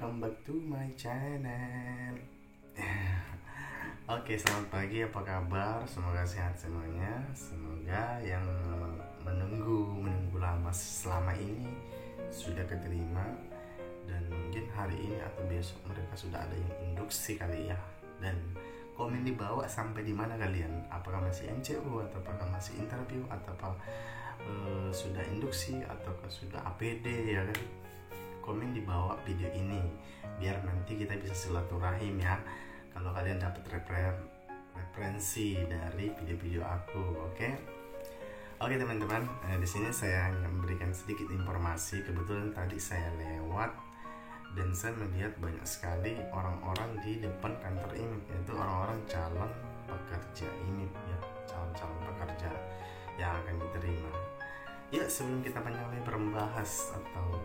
welcome back to my channel. Oke, selamat pagi, apa kabar? Semoga sehat semuanya. Semoga yang menunggu lama selama ini sudah keterima, dan mungkin hari ini atau besok mereka sudah ada yang induksi kali ya. Dan komen di bawah sampai di mana kalian? Apakah masih MCU atau apakah masih interview atau sudah induksi atau sudah APD ya kan? Komen di bawah video ini biar nanti kita bisa silaturahim ya. Kalau kalian dapat referensi dari video-video aku, oke? Oke teman-teman, di sini saya hanya memberikan sedikit informasi. Kebetulan tadi saya lewat dan saya melihat banyak sekali orang-orang di depan kantor IMIP, yaitu orang-orang calon pekerja IMIP ya, calon-calon pekerja yang akan diterima. Ya, sebelum kita banyak lebar membahas, atau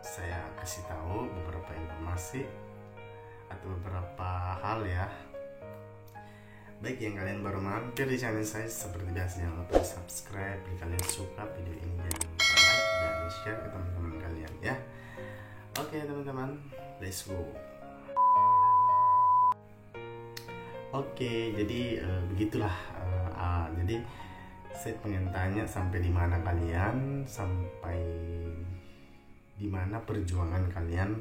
saya kasih tahu beberapa informasi atau beberapa hal ya. Baik, yang kalian baru mampir di channel saya, seperti biasa jangan lupa subscribe. Jika kalian suka video ini jangan lupa like dan share ke teman-teman kalian ya. Oke teman-teman, let's go. Oke, jadi begitulah. Jadi saya pengen tanya sampai di mana kalian, sampai di mana perjuangan kalian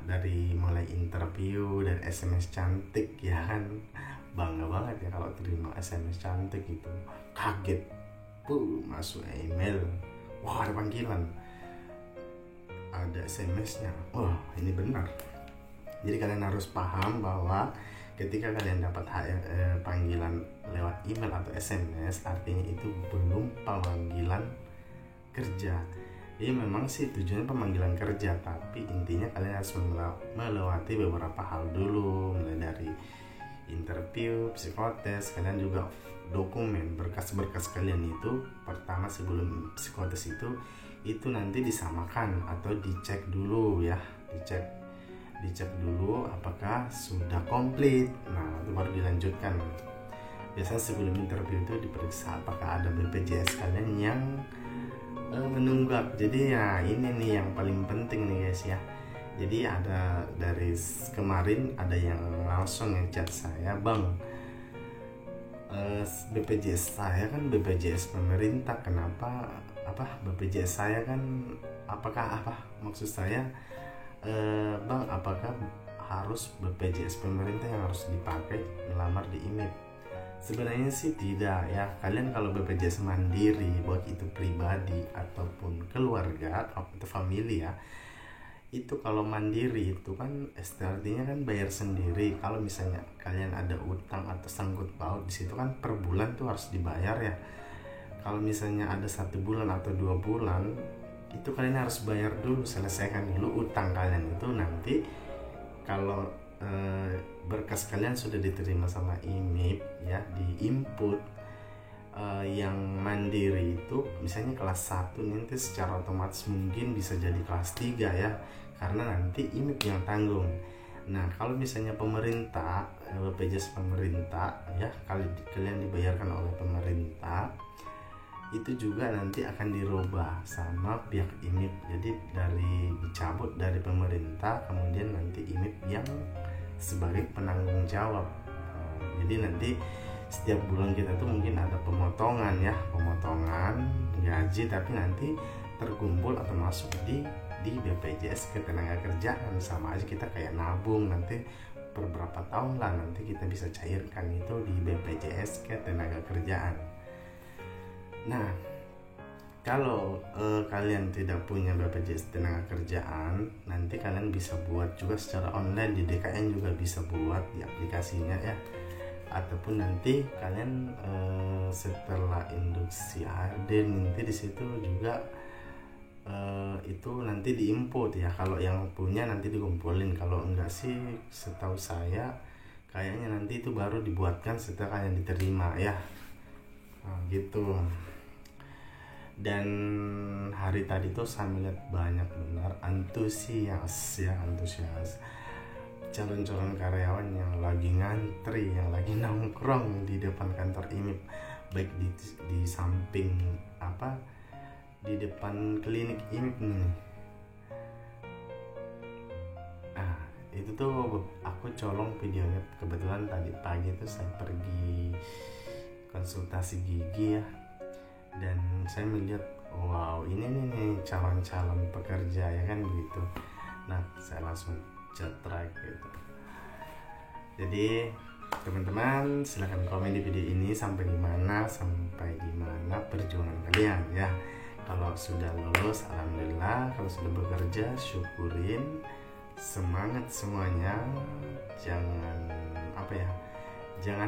dari mulai interview dan SMS cantik ya kan. Bangga banget ya kalau terima SMS cantik itu, kaget masuk email, wah ada panggilan, ada SMS-nya, wah ini benar. Jadi kalian harus paham bahwa ketika kalian dapat panggilan lewat email atau SMS, artinya itu belum pemanggilan kerja. Jadi memang sih tujuannya pemanggilan kerja, tapi intinya kalian harus melewati beberapa hal dulu, mulai dari interview, psikotes, kalian juga dokumen, berkas-berkas kalian itu pertama sebelum psikotes itu nanti disamakan atau dicek dulu ya, dicek dulu apakah sudah komplit. Nah itu baru dilanjutkan. Biasanya sebelum interview itu diperiksa apakah ada BPJS kalian yang menunggak. Jadi ya ini nih yang paling penting nih guys ya. Jadi ada dari kemarin ada yang langsung ngechat saya, bang, BPJS saya kan BPJS pemerintah, kenapa BPJS saya kan apakah maksud saya bang, apakah harus BPJS pemerintah yang harus dipakai melamar di IMIP? Sebenarnya sih tidak ya. Kalian kalau BPJS mandiri, baik itu pribadi ataupun keluarga atau famili ya, itu kalau mandiri itu kan artinya kan bayar sendiri. Kalau misalnya kalian ada utang atau sangkut paut di situ kan per bulan tuh harus dibayar ya. Kalau misalnya ada 1 bulan atau 2 bulan itu kalian harus bayar dulu, selesaikan dulu utang kalian itu. Nanti kalau berkas kalian sudah diterima sama IMIP ya, di input yang mandiri itu misalnya kelas 1, nanti secara otomatis mungkin bisa jadi kelas 3 ya, karena nanti IMIP yang tanggung. Nah kalau misalnya pemerintah, BPJS pemerintah ya, kalian dibayarkan oleh pemerintah, itu juga nanti akan dirubah sama pihak IMIP. Jadi dicabut dari pemerintah, kemudian nanti IMIP yang sebagai penanggung jawab. Jadi nanti setiap bulan kita tuh mungkin ada pemotongan gaji, tapi nanti terkumpul atau masuk di BPJS Ketenagakerjaan. Sama aja kita kayak nabung, nanti per berapa tahun lah nanti kita bisa cairkan itu di BPJS Ketenagakerjaan. Nah kalau kalian tidak punya BPJS Ketenagakerjaan, nanti kalian bisa buat juga secara online, di DKN juga bisa buat di aplikasinya ya. Ataupun nanti kalian setelah induksi HRD nanti di situ juga itu nanti diinput ya. Kalau yang punya nanti dikumpulin, kalau enggak sih setahu saya kayaknya nanti itu baru dibuatkan setelah kalian diterima ya. Nah, gitu. Dan hari tadi tuh saya melihat banyak benar antusias calon-calon karyawan yang lagi ngantri, yang lagi nongkrong di depan kantor IMIP, baik di samping di depan klinik IMIP nih. itu aku colong videonya, kebetulan tadi pagi itu saya pergi konsultasi gigi ya, dan saya melihat wow ini nih calon-calon pekerja ya kan begitu. Nah saya langsung cetrek gitu. Jadi teman-teman silahkan komen di video ini sampai di mana perjuangan kalian ya. Kalau sudah lulus alhamdulillah, kalau sudah bekerja syukurin, semangat semuanya, jangan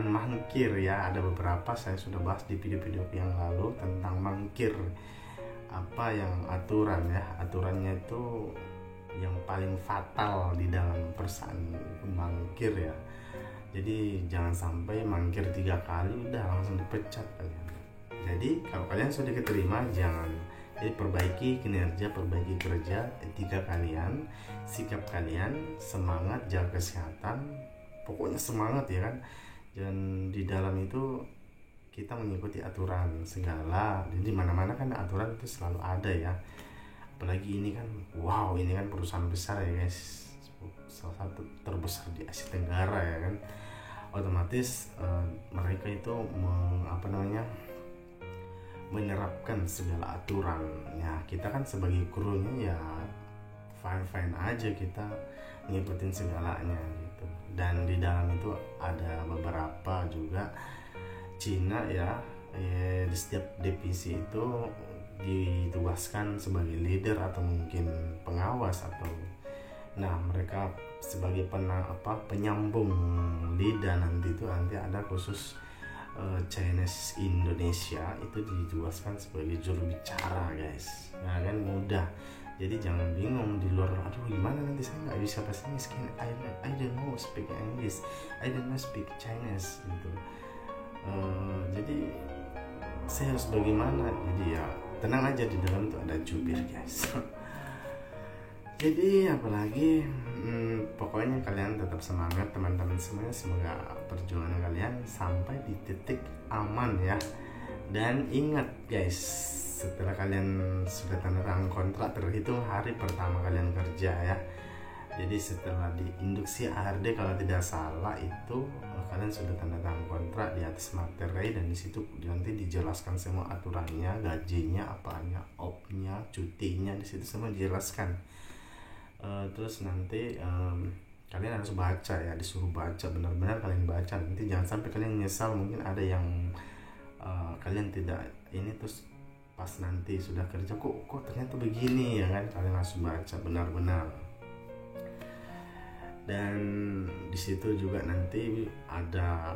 mangkir ya. Ada beberapa saya sudah bahas di video-video yang lalu tentang mangkir, apa yang aturannya itu yang paling fatal di dalam perusahaan mangkir ya. Jadi jangan sampai mangkir 3 kali udah langsung dipecat kalian. Jadi kalau kalian sudah keterima jadi perbaiki kinerja, perbaiki kerja, etika kalian, sikap kalian, semangat, jaga kesehatan, pokoknya semangat ya kan. Dan di dalam itu kita mengikuti aturan segala. Jadi mana-mana kan aturan itu selalu ada ya. Apalagi ini kan, wow ini kan perusahaan besar ya guys, salah satu terbesar di Asia Tenggara ya kan. Otomatis mereka itu menerapkan segala aturan ya. Kita kan sebagai krunya ya fine aja, kita ngikutin segalanya gitu. Dan di dalam itu ada beberapa juga Cina ya, di setiap divisi itu ditugaskan sebagai leader atau mungkin pengawas atau mereka sebagai penyambung lidah. Nanti ada khusus Chinese Indonesia itu ditugaskan sebagai juru bicara guys. Nah kan mudah, jadi jangan bingung di luar, aduh gimana nanti saya nggak bisa bahasa Inggris, I don't know speak English, I don't know speak Chinese gitu. Jadi saya harus bagaimana? Jadi ya tenang aja, di dalam itu ada jubir guys. Jadi apalagi pokoknya kalian tetap semangat teman-teman semuanya. Semoga perjuangan kalian sampai di titik aman ya. Dan ingat guys, setelah kalian sudah tanda tangan kontrak, terhitung hari pertama kalian kerja ya. Jadi setelah diinduksi ARD kalau tidak salah itu kalian sudah tanda tangan kontrak di atas materai, dan di situ nanti dijelaskan semua aturannya, gajinya, apanya, opnya, cutinya, di situ semua dijelaskan. Terus nanti kalian harus baca ya, disuruh baca, benar-benar kalian baca. Nanti jangan sampai kalian menyesal, mungkin ada yang kalian tidak ini, terus pas nanti sudah kerja kok ternyata begini ya kan. Kalian harus baca benar-benar. Dan di situ juga nanti ada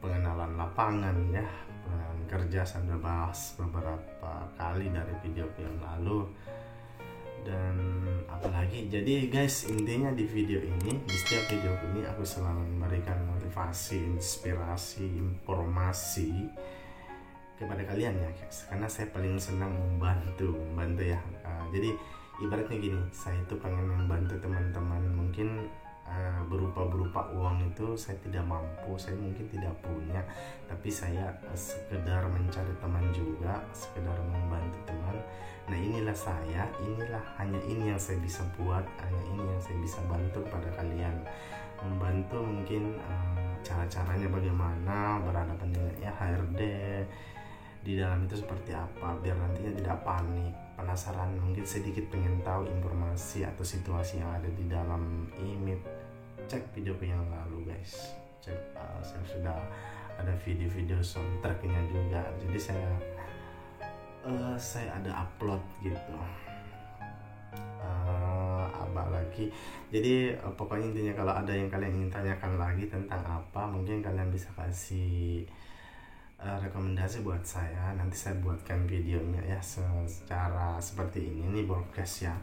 pengenalan lapangan ya, pengenalan kerja. Saya sudah bahas beberapa kali dari video yang lalu. Dan apalagi, jadi guys intinya di video ini, di setiap video ini aku selalu memberikan motivasi, inspirasi, informasi kepada kalian ya guys, karena saya paling senang membantu ya. Jadi ibaratnya gini, saya itu pengen membantu teman-teman. Mungkin berupa uang itu saya tidak mampu, saya mungkin tidak punya, tapi saya sekedar mencari teman juga, sekedar membantu teman. Nah inilah saya, hanya ini yang saya bisa buat, hanya ini yang saya bisa bantu kepada kalian. Membantu mungkin cara-caranya bagaimana berhadapan dengan HRD di dalam itu seperti apa, biar nantinya tidak panik, penasaran, mungkin sedikit pengen tahu informasi atau situasi yang ada di dalam IMIP. Cek video yang lalu guys, cek saya sudah ada video-video soundtracknya juga, jadi saya ada upload gitu. Apa lagi, jadi pokoknya intinya kalau ada yang kalian ingin tanyakan lagi tentang apa, mungkin kalian bisa kasih rekomendasi buat saya. Nanti saya buatkan videonya ya, secara seperti ini broadcast ya.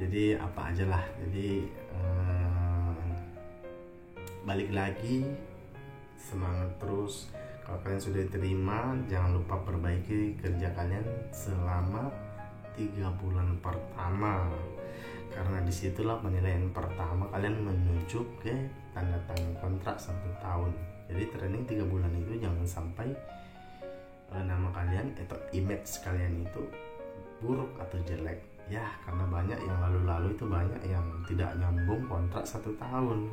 Jadi apa aja lah. Jadi balik lagi, semangat terus. Kalau kalian sudah diterima, jangan lupa perbaiki kerja kalian selama 3 bulan pertama, karena disitulah penilaian pertama kalian menuju ke tanda tangan kontrak 1 tahun. Jadi training 3 bulan itu jangan sampai nama kalian atau image kalian itu buruk atau jelek. ya karena banyak yang lalu-lalu itu banyak yang tidak nyambung kontrak 1 tahun.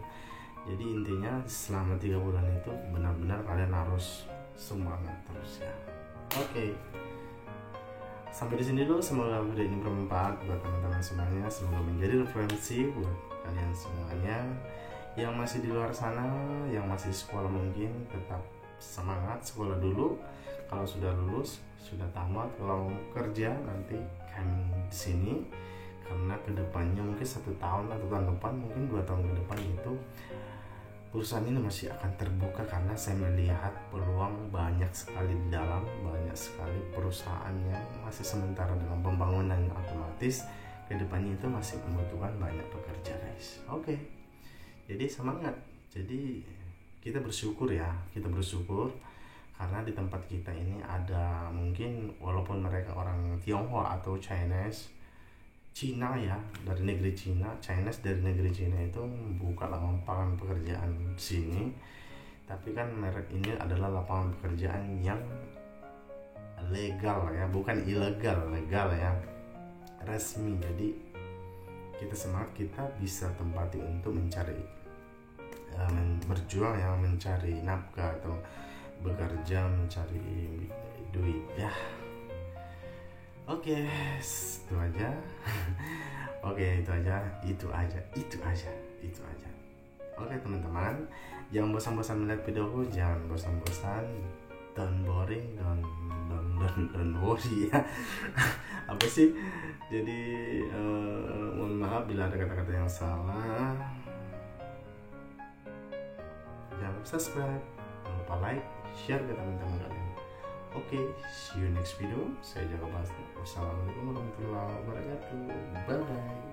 Jadi intinya selama 3 bulan itu benar-benar kalian harus semangat terus ya. Oke. Sampai di sini dulu, semoga video ini bermanfaat buat teman-teman semuanya, semoga menjadi referensi buat kalian semuanya yang masih di luar sana, yang masih sekolah mungkin tetap semangat sekolah dulu. Kalau sudah lulus, sudah tamat, kalau kerja nanti kami di sini karena kedepannya mungkin 1 tahun atau tahun depan, mungkin 2 tahun ke depan itu perusahaan ini masih akan terbuka karena saya melihat peluang banyak sekali di dalam, banyak sekali perusahaan yang masih sementara dalam pembangunan, otomatis kedepannya itu masih membutuhkan banyak pekerja guys. Oke. Jadi semangat. Jadi kita bersyukur ya, kita bersyukur karena di tempat kita ini ada mungkin walaupun mereka orang Tionghoa atau Cina ya, dari negeri Cina, Chinese dari negeri Cina itu buka lapangan pekerjaan di sini. Tapi kan merek ini adalah lapangan pekerjaan yang legal ya, bukan ilegal, legal ya, resmi. Jadi kita semangat, kita bisa tempati untuk mencari berjuang yang mencari nafkah atau bekerja mencari duit ya. Oke, itu aja. Oke, itu aja. Oke teman-teman, jangan bosan-bosan melihat videoku, jangan bosan-bosan, don't boring, don't worry ya. Apa sih? Jadi mohon maaf bila ada kata-kata yang salah. Jangan lupa subscribe, jangan lupa like, share ke teman-teman kalian. Oke, see you next video. Saya Jaka Basna. Wassalamualaikum warahmatullahi wabarakatuh. Bye bye.